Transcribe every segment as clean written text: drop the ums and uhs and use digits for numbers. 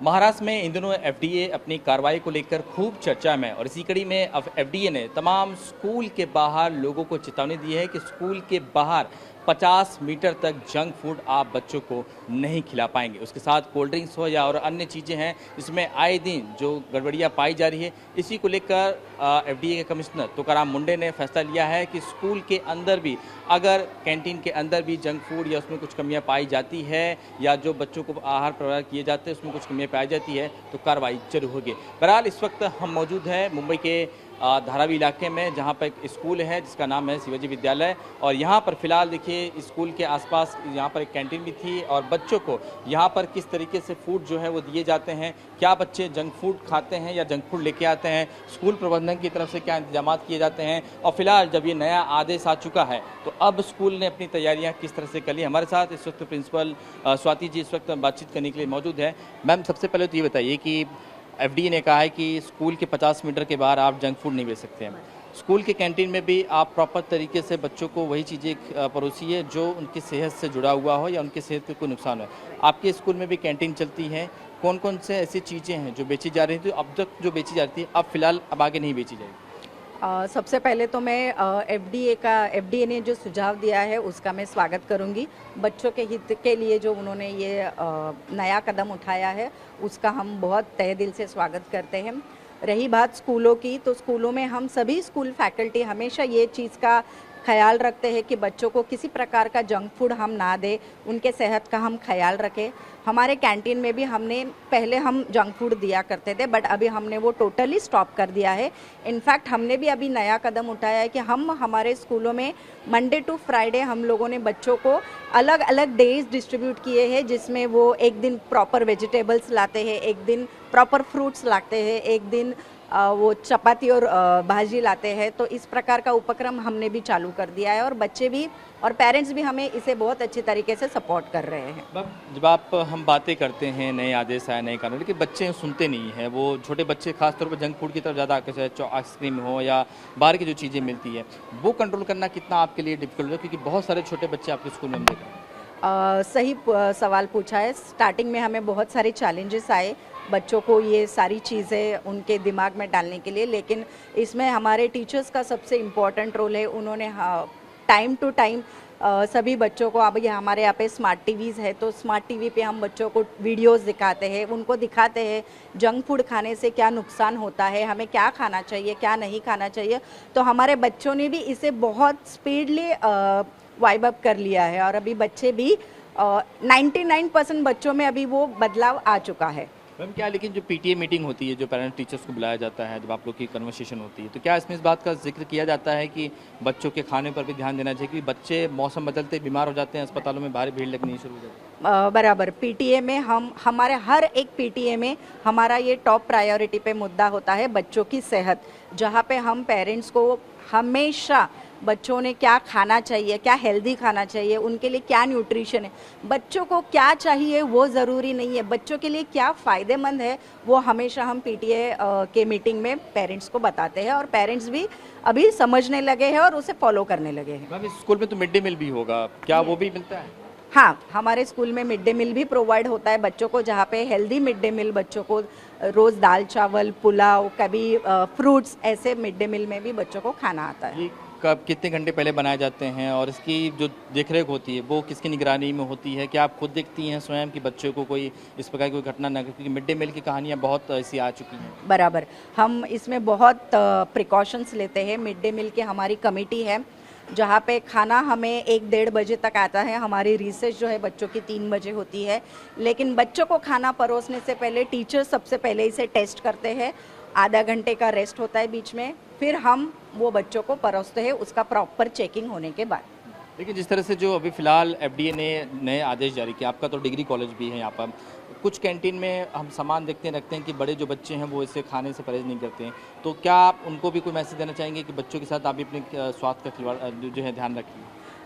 महाराष्ट्र में इन दिनों एफडीए अपनी कार्रवाई को लेकर खूब चर्चा में और इसी कड़ी में अब एफडीए ने तमाम स्कूल के बाहर लोगों को चेतावनी दी है कि स्कूल के बाहर 50 मीटर तक जंक फूड आप बच्चों को नहीं खिला पाएंगे। उसके साथ कोल्ड ड्रिंक्स हो या और अन्य चीज़ें हैं, इसमें आए दिन जो गड़बड़ियाँ पाई जा रही है, इसी को लेकर एफडीए के कमिश्नर तुकाराम मुंडे ने फैसला लिया है कि स्कूल के अंदर भी अगर कैंटीन के अंदर भी जंक फूड या उसमें कुछ कमियां पाई जाती है या जो बच्चों को आहार प्रदान किए जाते हैं उसमें कुछ कमियां पाई जाती है तो कार्रवाई जरूर होगी। बहरहाल इस वक्त हम मौजूद हैं मुंबई के धारावी इलाके में, जहां पर एक स्कूल है जिसका नाम है शिवाजी विद्यालय और यहां पर फिलहाल देखिए स्कूल के आसपास यहां पर एक कैंटीन भी थी और बच्चों को यहां पर किस तरीके से फूड जो है वो दिए जाते हैं, क्या बच्चे जंक फूड खाते हैं या जंक फूड लेके आते हैं, स्कूल प्रबंधन की तरफ से क्या इंतजाम किए जाते हैं और फिलहाल जब ये नया आदेश आ चुका है तो अब स्कूल ने अपनी तैयारियाँ किस तरह से कर ली। हमारे साथ इस वक्त प्रिंसिपल स्वाति जी इस वक्त बातचीत करने के लिए मौजूद है। मैम, सबसे पहले तो ये बताइए कि एफडीए ने कहा है कि स्कूल के 50 मीटर के बाहर आप जंक फूड नहीं बेच सकते हैं। स्कूल के कैंटीन में भी आप प्रॉपर तरीके से बच्चों को वही चीज़ें परोसिए जो उनकी सेहत से जुड़ा हुआ हो या उनकी सेहत को कोई नुकसान हो। आपके स्कूल में भी कैंटीन चलती है, कौन कौन से ऐसी चीज़ें हैं जो बेची जा रही थी अब तक जो बेची जाती है अब फिलहाल अब आगे नहीं बेची जाएगी? सबसे पहले तो मैं एफडीए ने जो सुझाव दिया है उसका मैं स्वागत करूंगी। बच्चों के हित के लिए जो उन्होंने ये नया कदम उठाया है उसका हम बहुत तहे दिल से स्वागत करते हैं। रही बात स्कूलों की, तो स्कूलों में हम सभी स्कूल फैकल्टी हमेशा ये चीज़ का ख्याल रखते हैं कि बच्चों को किसी प्रकार का जंक फूड हम ना दें, उनके सेहत का हम ख्याल रखें। हमारे कैंटीन में भी पहले हम जंक फूड दिया करते थे बट अभी हमने वो टोटली स्टॉप कर दिया है। इनफैक्ट हमने भी अभी नया कदम उठाया है कि हम हमारे स्कूलों में मंडे टू फ्राइडे हम लोगों ने बच्चों को अलग अलग डेज डिस्ट्रीब्यूट किए हैं, जिसमें वो एक दिन प्रॉपर वेजिटेबल्स लाते हैं, एक दिन प्रॉपर फ्रूट्स लाते हैं, एक दिन वो चपाती और भाजी लाते हैं। तो इस प्रकार का उपक्रम हमने भी चालू कर दिया है और बच्चे भी और पेरेंट्स भी हमें इसे बहुत अच्छी तरीके से सपोर्ट कर रहे हैं। जब हम बातें करते हैं नए आदेश आए नए कानून, लेकिन बच्चे सुनते नहीं हैं, वो छोटे बच्चे खासतौर पर जंक फूड की तरफ ज़्यादा आकर्षित है, आइसक्रीम हो या बाहर की जो चीज़ें मिलती है वो कंट्रोल करना कितना आपके लिए डिफिकल्ट है, क्योंकि बहुत सारे छोटे बच्चे आपके स्कूल में हम देख रहे हैं? सही सवाल पूछा है। स्टार्टिंग में हमें बहुत सारे चैलेंजेस आए बच्चों को ये सारी चीज़ें उनके दिमाग में डालने के लिए, लेकिन इसमें हमारे टीचर्स का सबसे इम्पोर्टेंट रोल है। उन्होंने टाइम टू टाइम सभी बच्चों को, अब ये हमारे यहाँ पे स्मार्ट टीवीज़ है तो स्मार्ट टीवी पे हम बच्चों को वीडियोस दिखाते हैं, उनको दिखाते हैं जंक फूड खाने से क्या नुकसान होता है, हमें क्या खाना चाहिए क्या नहीं खाना चाहिए। तो हमारे बच्चों ने भी इसे बहुत स्पीडली वाइब अप कर लिया है और अभी बच्चे भी 99% बच्चों में अभी वो बदलाव आ चुका है। मैम, क्या लेकिन जो पीटीए मीटिंग होती है, जो पेरेंट्स टीचर्स को बुलाया जाता है, जब आप लोग की कन्वर्सेशन होती है, तो क्या इसमें इस बात का जिक्र किया जाता है कि बच्चों के खाने पर भी ध्यान देना चाहिए कि बच्चे मौसम बदलते बीमार हो जाते हैं, अस्पतालों में भारी भीड़ लगनी शुरू हो जाती है? बराबर, पीटीए में हमारे हर एक पीटीए में हमारा ये टॉप प्रायोरिटी पे मुद्दा होता है बच्चों की सेहत, जहाँ पे हम पेरेंट्स को हमेशा बच्चों ने क्या खाना चाहिए, क्या हेल्दी खाना चाहिए, उनके लिए क्या न्यूट्रिशन है, बच्चों को क्या चाहिए वो ज़रूरी नहीं है, बच्चों के लिए क्या फ़ायदेमंद है वो हमेशा हम पीटीए के मीटिंग में पेरेंट्स को बताते हैं और पेरेंट्स भी अभी समझने लगे हैं और उसे फॉलो करने लगे हैं। मैम, स्कूल में तो मिड डे मील भी होगा, क्या वो भी मिलता है? हाँ, हमारे स्कूल में मिड डे मील भी प्रोवाइड होता है बच्चों को, जहाँ पे हेल्दी मिड डे मील बच्चों को रोज़ दाल चावल पुलाव कभी फ्रूट्स, ऐसे मिड डे मील में भी बच्चों को खाना आता है। कब कितने घंटे पहले बनाए जाते हैं और इसकी जो देखरेख होती है वो किसकी निगरानी में होती है? क्या आप खुद देखती हैं स्वयं कि बच्चों को कोई इस प्रकार की कोई घटना न, क्योंकि मिड डे मील की कहानियाँ बहुत ऐसी आ चुकी हैं। बराबर, हम इसमें बहुत प्रिकॉशंस लेते हैं। मिड डे मील की हमारी कमेटी है जहाँ पे खाना हमें 1-1:30 बजे तक आता है। हमारी रिसेस जो है बच्चों की 3 बजे होती है, लेकिन बच्चों को खाना परोसने से पहले टीचर सबसे पहले इसे टेस्ट करते हैं। आधा घंटे का रेस्ट होता है बीच में, फिर हम वो बच्चों को परोसते हैं उसका प्रॉपर चेकिंग होने के बाद। लेकिन जिस तरह से जो अभी फिलहाल एफडीए ने नए आदेश जारी किया, आपका तो डिग्री कॉलेज भी है, यहाँ पर कुछ कैंटीन में हम सामान देखते रखते हैं कि बड़े जो बच्चे हैं वो इसे खाने से परहेज नहीं करते हैं, तो क्या आप उनको भी कोई मैसेज देना चाहेंगे कि बच्चों के साथ आप भी अपने स्वास्थ्य का खिलवाड़ जो है ध्यान रखिए?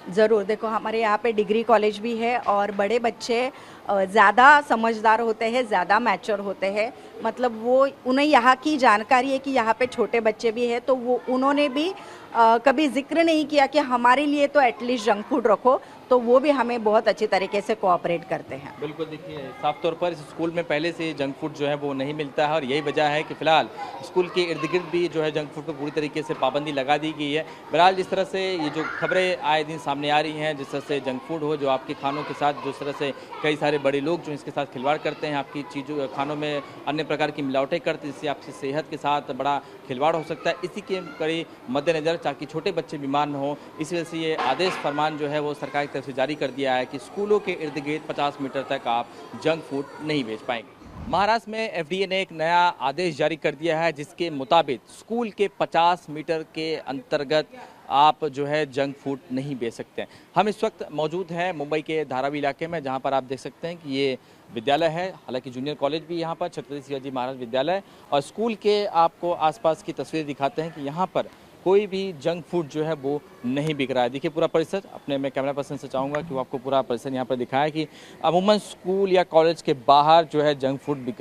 ज़रूर, देखो हमारे यहाँ पे डिग्री कॉलेज भी है और बड़े बच्चे ज़्यादा समझदार होते हैं, ज़्यादा मैच्योर होते हैं, मतलब वो उन्हें यहाँ की जानकारी है कि यहाँ पे छोटे बच्चे भी हैं, तो वो उन्होंने भी कभी जिक्र नहीं किया कि हमारे लिए तो एटलीस्ट जंक फूड रखो। तो तो वो भी हमें बहुत अच्छी तरीके से कोऑपरेट करते हैं। बिल्कुल, देखिए साफ तौर पर इस स्कूल में पहले से जंक फूड जो है वो नहीं मिलता है और यही वजह है कि फ़िलहाल स्कूल के इर्द गिर्द भी जो है जंक फूड पर पूरी तरीके से पाबंदी लगा दी गई है। बहरहाल जिस तरह से ये जो खबरें आए दिन सामने आ रही हैं, जिस तरह से जंक फूड हो जो आपके खानों के साथ, जिस तरह से कई सारे बड़े लोग जो इसके साथ खिलवाड़ करते हैं, आपकी चीज़ों खानों में अन्य प्रकार की मिलावटें करते हैं, जिससे आपकी सेहत के साथ बड़ा खिलवाड़ हो सकता है। इसी के कड़ी मद्देनज़र ताकि छोटे बच्चे बीमार न हों, इस वजह से ये आदेश फरमान जो है वो सरकार की तरफ से जारी कर दिया है कि स्कूलों के इर्द गिर्द 50 मीटर तक आप जंक फूड नहीं बेच पाएंगे। महाराष्ट्र में एफडीए ने एक नया आदेश जारी कर दिया है जिसके मुताबिक स्कूल के 50 मीटर के अंतर्गत आप जो है जंक फूड नहीं बेच सकते हैं। हम इस वक्त मौजूद हैं मुंबई के धारावी इलाके में, जहां पर आप देख सकते हैं कि ये विद्यालय है, हालांकि जूनियर कॉलेज भी यहाँ पर छत्रपति शिवाजी महाराज विद्यालय, और स्कूल के आपको आसपास की तस्वीर दिखाते हैं कि यहाँ पर कोई भी जंक फूड जो है वो नहीं बिक रहा है। देखिए पूरा परिसर, अपने मैं कैमरा पर्सन से चाहूँगा कि वो आपको पूरा परिसर यहाँ पर दिखाए कि अमूमन स्कूल या कॉलेज के बाहर जो है जंक फूड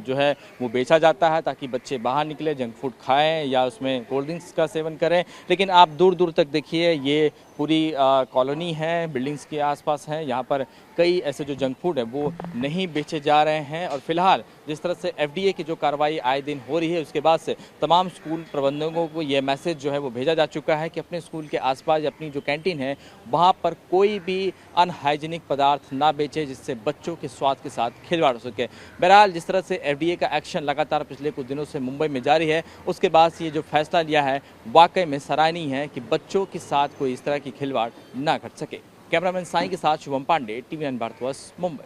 जो है वो बेचा जाता है ताकि बच्चे बाहर निकले, जंक फूड खाएं या उसमें कोल्ड ड्रिंक्स का सेवन करें। लेकिन आप दूर दूर तक देखिए ये पूरी कॉलोनी है, बिल्डिंग्स के आसपास हैं, यहाँ पर कई ऐसे जो जंक फूड है वो नहीं बेचे जा रहे हैं। और फिलहाल जिस तरह से एफडीए की जो कार्रवाई आए दिन हो रही है, उसके बाद से तमाम स्कूल प्रबंधकों को ये मैसेज जो है वो भेजा जा चुका है कि अपने स्कूल के आसपास या अपनी जो कैंटीन है वहाँ पर कोई भी अनहाइजीनिक पदार्थ ना बेचे जिससे बच्चों के स्वास्थ्य के साथ खिलवाड़ हो सके। बहरहाल जिस तरह से एफडीए का एक्शन लगातार पिछले कुछ दिनों से मुंबई में जारी है, उसके बाद से ये जो फैसला लिया है वाकई में सराहनीय है कि बच्चों के साथ कोई इस तरह की खिलवाड़ ना घट सके। कैमरामैन साईं के साथ शुभम पांडे, टीवी 9 भारतवर्ष, मुंबई।